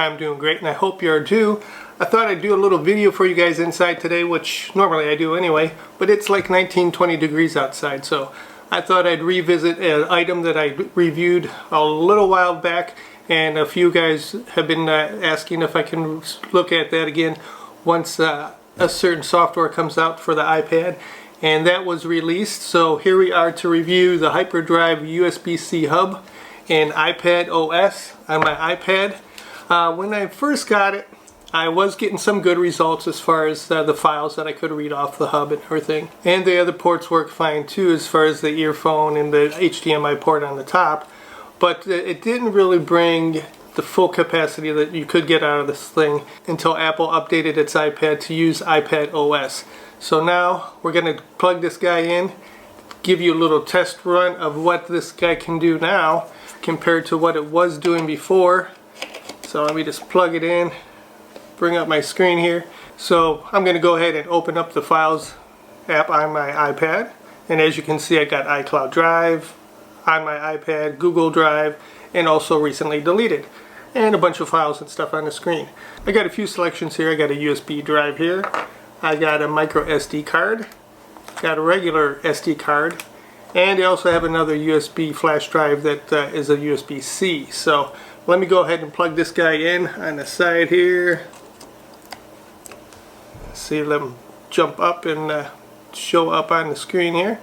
I'm doing great, and I hope you are too. I thought I'd do a little video for you guys inside today, which normally I do anyway, but it's like 19-20 degrees outside, so I thought I'd revisit an item that I reviewed a little while back, and a few guys have been asking if I can look at that again once a certain software comes out for the iPad, and that was released. So here we are to review the HyperDrive USB C Hub and iPadOS on my iPad. When I first got it, I was getting some good results as far as the files that I could read off the hub and everything. And the other ports work fine too, as far as the earphone and the HDMI port on the top. But it didn't really bring the full capacity that you could get out of this thing until Apple updated its iPad to use iPadOS. So now we're going to plug this guy in, give you a little test run of what this guy can do now compared to what it was doing before. So let me just plug it in, bring up my screen here. So I'm going to go ahead and open up the Files app on my iPad, and as you can see, I got iCloud Drive on my iPad, Google Drive, and also recently deleted, and a bunch of files and stuff on the screen. I got a few selections here. I got a USB drive here, I got a micro SD card, got a regular SD card, and I also have another USB flash drive that is a USB-C. So let me go ahead and plug this guy in on the side here. See, let him jump up and show up on the screen here.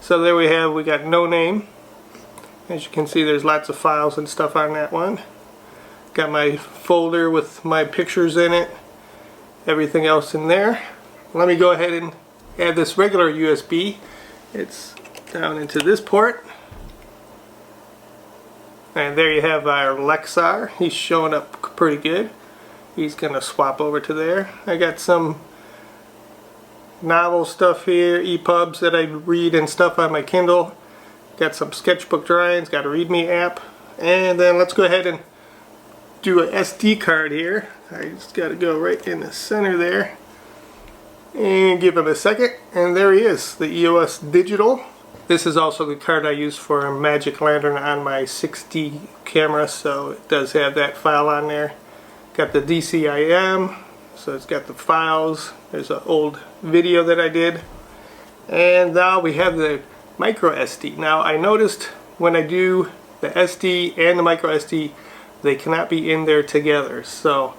So there we have, we got no name. As you can see, there's lots of files and stuff on that one. Got my folder with my pictures in it, everything else in there. Let me go ahead and add this regular USB. It's down into this port. And there you have our Lexar. He's showing up pretty good. He's gonna swap over to there. I got some novel stuff here, EPUBs that I read and stuff on my Kindle. Got some sketchbook drawings, got a README app, and then let's go ahead and do a SD card here. I just got to go right in the center there and give him a second, and there he is, the EOS Digital. This is also the card I use for a Magic Lantern on my 6D camera, so it does have that file on there. Got the DCIM, so it's got the files. There's an old video that I did, and now we have the micro SD. Now I noticed when I do the SD and the micro SD, they cannot be in there together. So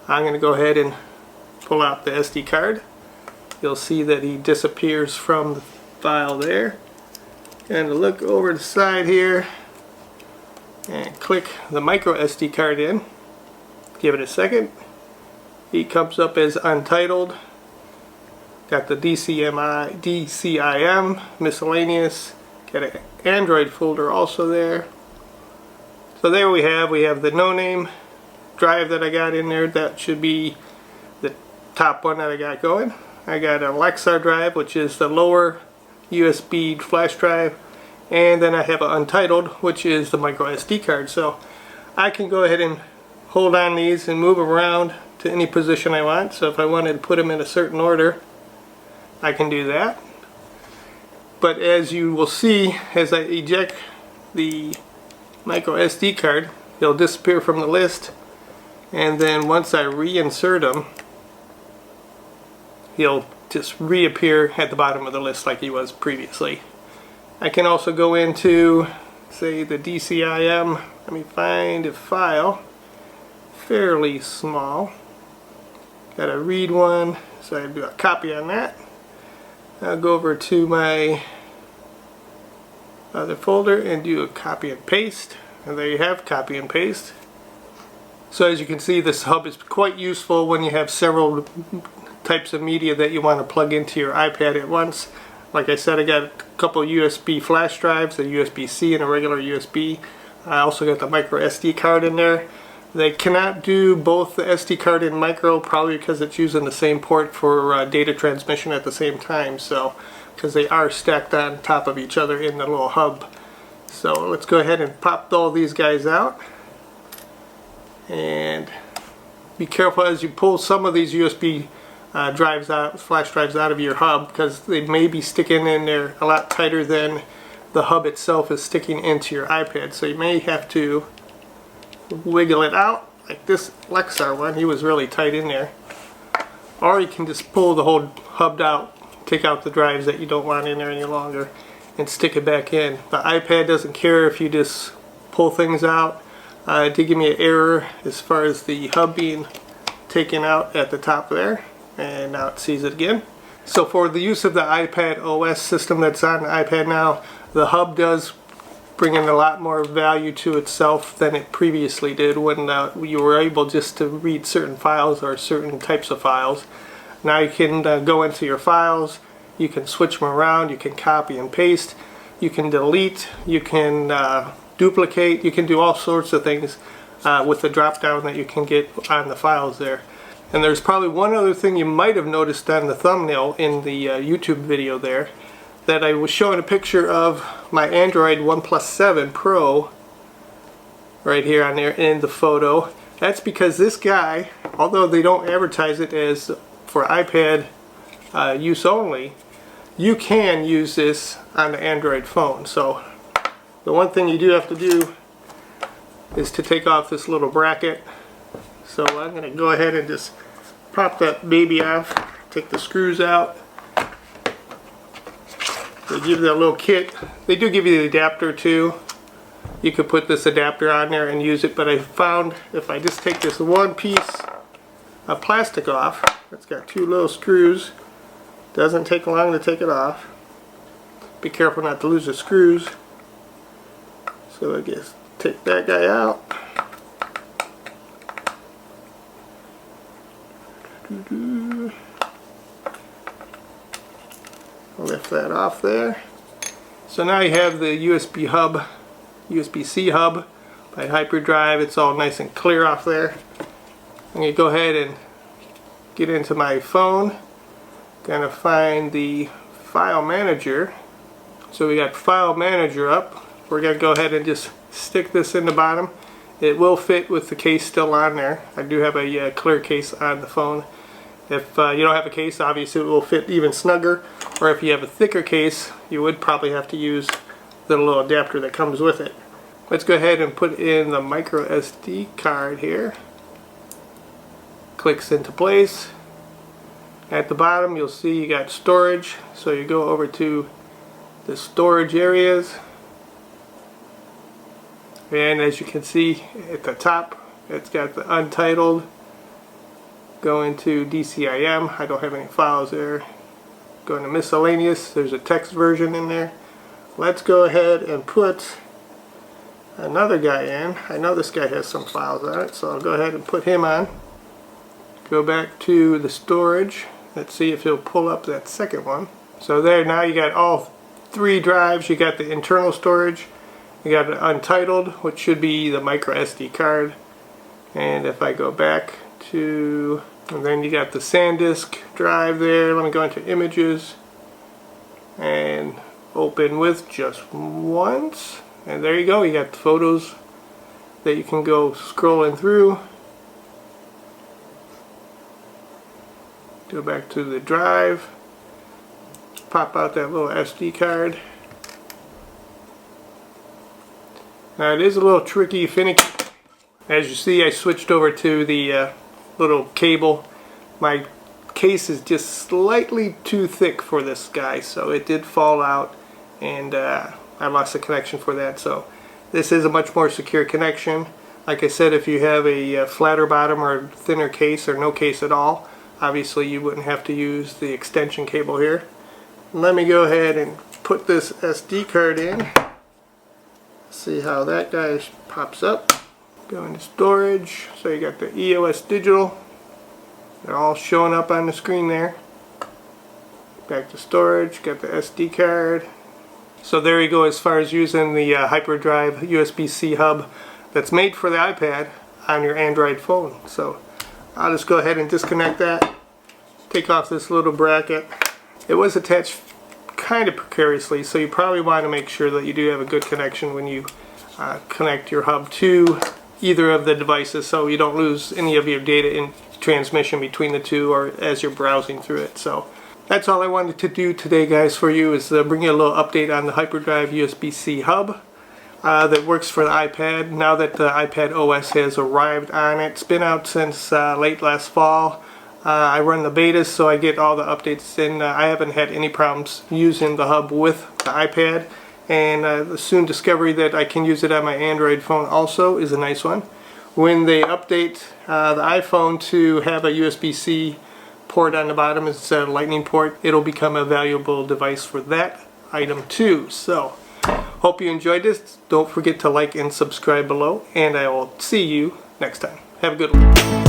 I'm going to go ahead and pull out the SD card. You'll see that he disappears from the file there. And look over the side here and click the micro SD card in. Give it a second. He comes up as untitled. Got the DCIM, miscellaneous, got an Android folder also there. So there we have the no name drive that I got in there. That should be the top one that I got going. I got a Lexar drive, which is the lower USB flash drive, and then I have an untitled, which is the micro SD card. So I can go ahead and hold on these and move them around to any position I want. So if I wanted to put them in a certain order, I can do that. But as you will see, as I eject the micro SD card, he'll disappear from the list, and then once I reinsert him, he'll just reappear at the bottom of the list like he was previously. I can also go into, say, the DCIM. Let me find a file, fairly small. Got a read one, so I do a copy on that. I'll go over to my other folder and do a copy and paste, and there you have copy and paste. So as you can see, this hub is quite useful when you have several types of media that you want to plug into your iPad at once. Like I said, I got a couple USB flash drives, a USB-C and a regular USB. I also got the micro SD card in there. They cannot do both the SD card and micro, probably because it's using the same port for data transmission at the same time. So, because they are stacked on top of each other in the little hub. So let's go ahead and pop all these guys out. And be careful as you pull some of these USB drives out, flash drives out of your hub, because they may be sticking in there a lot tighter than the hub itself is sticking into your iPad. So you may have to wiggle it out. like this Lexar one, he was really tight in there. Or you can just pull the whole hub out, take out the drives that you don't want in there any longer, and stick it back in. The iPad doesn't care if you just pull things out. It did give me an error as far as the hub being taken out at the top there, and now it sees it again. So for the use of the iPadOS system that's on the iPad now, the hub does bring in a lot more value to itself than it previously did when you were able just to read certain files or certain types of files. Now you can go into your files, you can switch them around, you can copy and paste, you can delete, you can duplicate, you can do all sorts of things with the drop down that you can get on the files there. And there's probably one other thing you might have noticed on the thumbnail in the YouTube video there, that I was showing a picture of my Android OnePlus 7 Pro right here on there in the photo. That's because this guy, although they don't advertise it as for iPad use only, you can use this on the Android phone. So the one thing you do have to do is to take off this little bracket. So I'm going to go ahead and just pop that baby off, take the screws out. They give you that little kit. They do give you the adapter too. You could put this adapter on there and use it, but I found if I just take this one piece of plastic off, it's got two little screws, doesn't take long to take it off. Be careful not to lose the screws. So I guess take that guy out. Lift that off there. So now you have the USB hub, USB C Hub by HyperDrive. It's all nice and clear off there. I'm going to go ahead and get into my phone. Gonna find the file manager. So we got file manager up. We're going to go ahead and just stick this in the bottom. It will fit with the case still on there. I do have a clear case on the phone. If you don't have a case, obviously it will fit even snugger. Or if you have a thicker case, you would probably have to use the little adapter that comes with it. Let's go ahead and put in the micro SD card here. Clicks into place. At the bottom you'll see you got storage. So you go over to the storage areas. And as you can see at the top, it's got the untitled. Go into DCIM. I don't have any files there. Go into miscellaneous. There's a text version in there. Let's go ahead and put another guy in. I know this guy has some files on it, so I'll go ahead and put him on. Go back to the storage. Let's see if he'll pull up that second one. So there, now you got all three drives. You got the internal storage. You got the untitled, which should be the micro SD card. And if I go back to, and then you got the SanDisk drive there. Let me go into images and open with just once. And there you go. You got the photos that you can go scrolling through. Go back to the drive. Pop out that little SD card. Now it is a little tricky, finicky. As you see, I switched over to the little cable. My case is just slightly too thick for this guy, so it did fall out, and I lost the connection for that. So this is a much more secure connection. Like I said, if you have a flatter bottom or thinner case or no case at all, obviously you wouldn't have to use the extension cable here. Let me go ahead and put this SD card in. See how that guy pops up. Go into storage. So you got the EOS digital. They're all showing up on the screen there. Back to storage. Got the SD card. So there you go as far as using the HyperDrive USB C Hub that's made for the iPad on your Android phone. So I'll just go ahead and disconnect that. Take off this little bracket. It was attached kind of precariously, so you probably want to make sure that you do have a good connection when you connect your hub to either of the devices, so you don't lose any of your data in transmission between the two or as you're browsing through it. So that's all I wanted to do today, guys, for you, is bring you a little update on the HyperDrive USB C Hub. that works for the iPad now that the iPadOS has arrived on it. It's been out since late last fall. I run the betas, so I get all the updates, and I haven't had any problems using the hub with the iPad. And the soon discovery that I can use it on my Android phone also is a nice one. When they update the iPhone to have a USB-C port on the bottom instead of a lightning port, it'll become a valuable device for that item too. So, hope you enjoyed this. Don't forget to like and subscribe below, and I will see you next time. Have a good one.